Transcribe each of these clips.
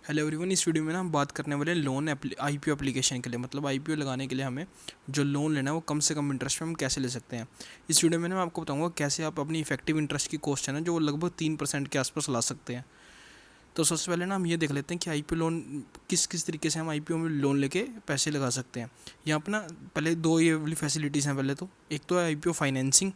Hello everyone. इस video में ना हम बात करने वाले हैं लोन आईपीओ एप्लीकेशन के लिए। मतलब आईपीओ लगाने के लिए हमें जो लोन लेना है वो कम से कम इंटरेस्ट में हम कैसे ले सकते हैं। इस वीडियो में ना मैं आपको बताऊंगा कैसे आप अपनी इफेक्टिव इंटरेस्ट की कॉस्ट है ना जो लगभग 3% के आसपास ला सकते हैं। तो सबसे पहले ना हम ये देख लेते हैं कि आईपीओ लोन किस किस तरीके से हम आईपीओ में लोन लेके पैसे लगा सकते हैं। यहाँ पर ना पहले दो ये वाली फैसिलिटीज़ हैं। पहले तो एक तो है आईपीओ फाइनेंसिंग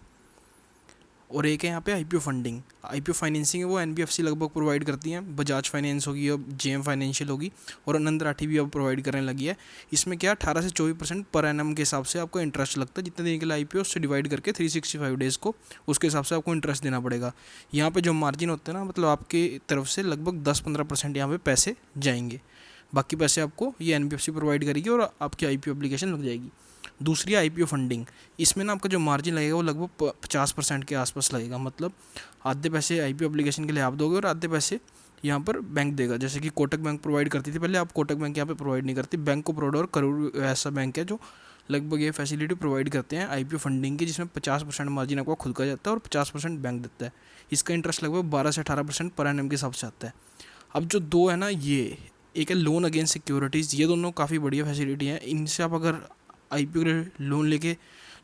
और एक है यहाँ पे आईपीओ फंडिंग। आईपीओ फाइनेंसिंग है वो एनबीएफसी लगभग प्रोवाइड करती हैं। बजाज फाइनेंस होगी, अब जेएम फाइनेंशियल होगी और आनंद राठी भी अब प्रोवाइड करने लगी है। इसमें क्या 18 से 24% पर एनम के हिसाब से आपको इंटरेस्ट लगता है। जितने दिन के लिए आईपीओ उससे डिवाइड करके 365 डेज़ को उसके हिसाब से आपको इंटरेस्ट देना पड़ेगा। यहाँ पे जो मार्जिन होते हैं ना, मतलब आपकी तरफ से लगभग 10-15% यहाँ पे पैसे जाएंगे। बाकी पैसे आपको ये एनबीएफसी प्रोवाइड करेगी और आपकी आईपीओ एप्लीकेशन लग जाएगी। दूसरी आईपीओ फंडिंग, इसमें ना आपका जो मार्जिन लगेगा वो लगभग 50% के आसपास लगेगा। मतलब आधे पैसे आईपीओ एप्लीकेशन के लिए आप दोगे और आधे पैसे यहाँ पर बैंक देगा। जैसे कि कोटक बैंक प्रोवाइड करती थी पहले, आप कोटक बैंक यहाँ पे प्रोवाइड नहीं करती। बैंक ऑफ बड़ौदा और करूर ऐसा बैंक है जो लगभग ये फैसिलिटी प्रोवाइड करते हैं आईपीओ फंडिंग की, जिसमें 50% मार्जिन आपका खुद का जाता है और 50% बैंक देता है। इसका इंटरेस्ट लगभग 12 से 18% पर एनम के हिसाब से आता है। अब जो दो है ना, ये एक है लोन अगेंस्ट सिक्योरिटीज़। ये दोनों काफ़ी बढ़िया फैसिलिटी हैं। इनसे आप अगर आईपीओ के लिए लोन लेके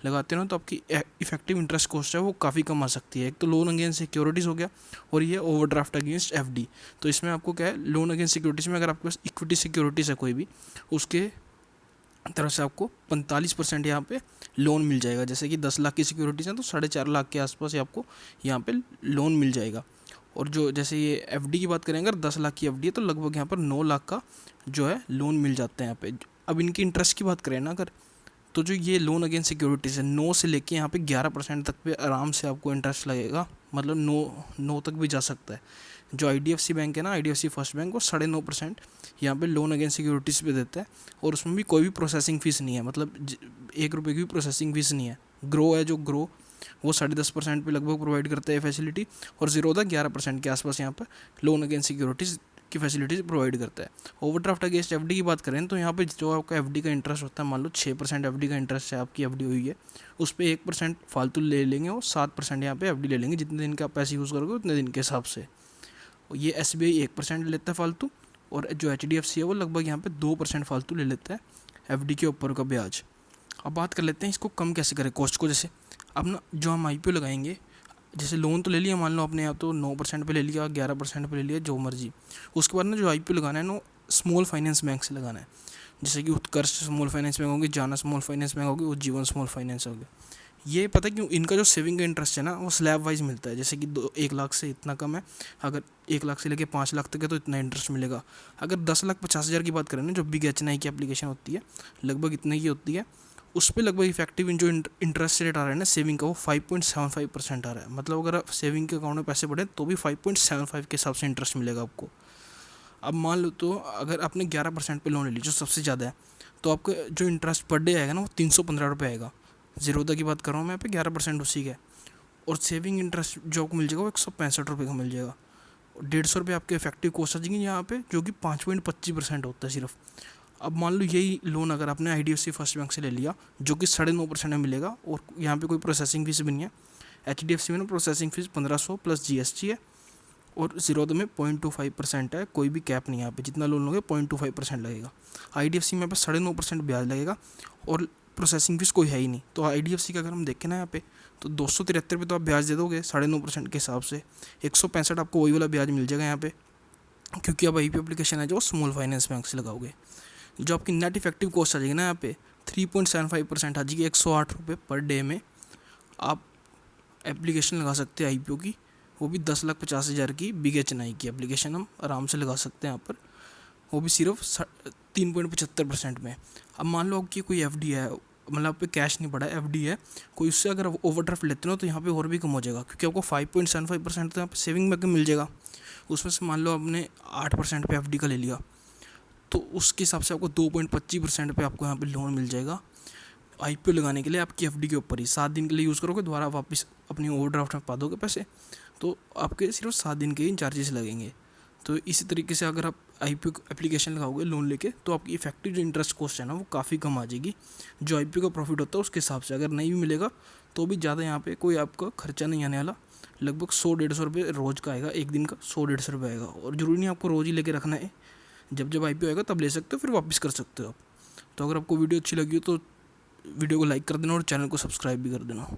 लगाते हो ना तो आपकी इफेक्टिव इंटरेस्ट कॉस्ट है वो काफ़ी कम आ सकती है। एक तो लोन अगेंस्ट सिक्योरिटीज़ हो गया और ये ओवरड्राफ्ट अगेंस्ट एफडी। तो इसमें आपको क्या है, लोन अगेंस्ट सिक्योरिटीज़ में अगर आपके पास इक्विटी सिक्योरिटीज़ है कोई भी, उसके तरफ से आपको 45% यहाँ पे लोन मिल जाएगा। जैसे कि 10 लाख की सिक्योरिटीज़ हैं तो 4.5 लाख के आसपास ही आपको यहाँ पे लोन मिल जाएगा। और जो जैसे ये एफडी की बात करें, अगर 10 लाख की एफडी है तो लगभग यहाँ पर 9 लाख का जो है लोन मिल जाता है यहाँ पे। अब इनकी इंटरेस्ट की बात करें ना अगर, तो जो ये लोन अगेंस्ट सिक्योरिटीज़ है 9 से लेके यहाँ पे 11% तक पे आराम से आपको इंटरेस्ट लगेगा। मतलब 9 तक भी जा सकता है। जो आईडीएफसी बैंक है ना, आईडीएफसी फर्स्ट बैंक, वो 9.5% यहाँ पे लोन अगेंस्ट सिक्योरिटीज़ पे देता है। और उसमें भी कोई भी प्रोसेसिंग फ़ीस नहीं है। मतलब 1 रुपये की भी प्रोसेसिंग फ़ीस नहीं है। ग्रो है जो ग्रो, वो 10.5% पे लगभग प्रोवाइड करता है फैसिलिटी। और जीरोदा 11% के आसपास यहाँ पर लोन अगेंस्ट सिक्योरिटीज़ की फैसिलिटीज़ प्रोवाइड करता है। ओवरड्राफ्ट अगेंस्ट एफडी की बात करें तो यहाँ पे जो आपका एफडी का इंटरेस्ट होता है, मान लो 6% एफडी का इंटरेस्ट है, आपकी एफडी हुई है, उस पर 1% फालतू ले लेंगे और 7% यहाँ पे एफडी ले लेंगे। जितने दिन का आप पैसे यूज़ करोगे उतने दिन के हिसाब से। ये एसबीआई 1% लेता है फालतू, और जो एचडीएफसी है वो लगभग यहाँ पे 2% फालतू ले लेता है एफडी के ऊपर का ब्याज। अब बात कर लेते हैं इसको कम कैसे करें कॉस्ट को। जैसे अब ना जो हम आईपीओ लगाएंगे, जैसे लोन तो ले लिया मान लो आपने, या तो 9% पे ले लिया, 11% पे ले लिया, जो मर्जी। उसके बाद ना जो आईपीओ लगाना है ना, स्मॉल फाइनेंस बैंक से लगाना है। जैसे कि उत्कर्ष स्मॉल फाइनेंस बैंक होगी, जाना स्मॉल फाइनेंस बैंक होगी, उज्जीवन स्मॉल फाइनेंस होगी। ये पता है क्यों, इनका जो सेविंग का इंटरेस्ट है ना वो स्लैब वाइज मिलता है। जैसे कि 1 लाख से इतना कम है, अगर 1 लाख से लेके 5 लाख तक है तो इतना इंटरेस्ट मिलेगा। अगर 10,50,000 की बात करें ना, जो बिग एचएनआई की एप्लीकेशन होती है लगभग इतने की होती है, उस पर लगभग इफेक्टिव जो इंटरेस्ट रेट आ रहा है ना सेविंग का, वो 5.75% आ रहा है। मतलब अगर आप सेविंग के अकाउंट में पैसे बढ़े तो भी 5.75 के हिसाब से इंटरेस्ट मिलेगा आपको। अब मान लो तो अगर आपने 11% पे लोन ले लिया जो सबसे ज़्यादा है, तो आपको जो इंटरेस्ट पर डे आएगा ना वो 315 रुपये आएगा। जीरोदा की बात कर रहा हूँ मैं यहाँ पे, 11% उसी का है। और सेविंग इंटरेस्ट जो आपको मिल जाएगा वो 165 रुपये का मिल जाएगा। 150 रुपये आपके इफेक्टिव कॉस्ट आ जाएंगे यहाँ पे, जो कि 5.25% होता है सिर्फ। अब मान लो यही लोन अगर आपने आईडीएफसी फर्स्ट बैंक से ले लिया, जो कि 9.5% में मिलेगा, और यहाँ पे कोई प्रोसेसिंग फीस भी नहीं है। एचडीएफसी में ना प्रोसेसिंग फीस 1500 प्लस जीएसटी है, और जीरोदा में 0.25% है। कोई भी कैप नहीं है यहाँ पे, जितना लोन लोगे 0.25% लगेगा। आईडीएफसी में यहाँ पे 9.5% ब्याज लगेगा और प्रोसेसिंग फीस कोई है ही नहीं। तो आईडीएफसी का अगर हम देखें ना यहाँ पे, तो 273 पे तो आप ब्याज दे दोगे 9.5% के हिसाब से। 165 आपको वही वाला ब्याज मिल जाएगा यहाँ पे, क्योंकि अब आईपीओ एप्लीकेशन है जो स्मॉल फाइनेंस बैंक से लगाओगे। जो आपकी नेट इफेक्टिव कॉस्ट आ जाएगी ना यहाँ पे 3.75% आ जाएगी। 108 रुपये पर डे में आप एप्लीकेशन लगा सकते हैं आईपीओ की, वो भी 10,50,000 की बिग एचएनआई की एप्लीकेशन हम आराम से लगा सकते हैं यहाँ पर, वो भी सिर्फ 3.75% में। अब मान लो कि कोई एफडी है, मतलब आप पे कैश नहीं पड़ा है, एफडी है कोई, उससे अगर आप ओवरड्राफ्ट लेते हो तो यहाँ पे और भी कम हो जाएगा, क्योंकि आपको 5.75% तो यहाँ पे सेविंग बैंक मिल जाएगा। उसमें से मान लो आपने 8% पे एफडी का ले लिया, तो उसके हिसाब से आपको 2.25% पे आपको यहाँ पे लोन मिल जाएगा आईपीओ लगाने के लिए आपकी एफडी के ऊपर ही। 7 दिन के लिए यूज़ करोगे, दोबारा वापस अपनी ओवरड्राफ्ट में पा दोगे पैसे, तो आपके सिर्फ 7 दिन के ही चार्जेस लगेंगे। तो इसी तरीके से अगर आप आईपीओ एप्लीकेशन लगाओगे लोन लेके, तो आपकी इफेक्टिव जो इंटरेस्ट कॉस्ट है ना वो काफ़ी कम आ जाएगी। जो आईपीओ का प्रॉफिट होता है उसके हिसाब से, अगर नहीं भी मिलेगा तो भी ज़्यादा यहाँ पे कोई आपका खर्चा नहीं आने वाला। लगभग 100-150 रुपये रोज़ का आएगा, एक दिन का 100-150 रुपये आएगा। और ज़रूरी नहीं आपको रोज़ ही लेके रखना है, जब जब IPO आएगा तब ले सकते हो, फिर वापस कर सकते हो आप। तो अगर आपको वीडियो अच्छी लगी हो तो वीडियो को लाइक कर देना और चैनल को सब्सक्राइब भी कर देना।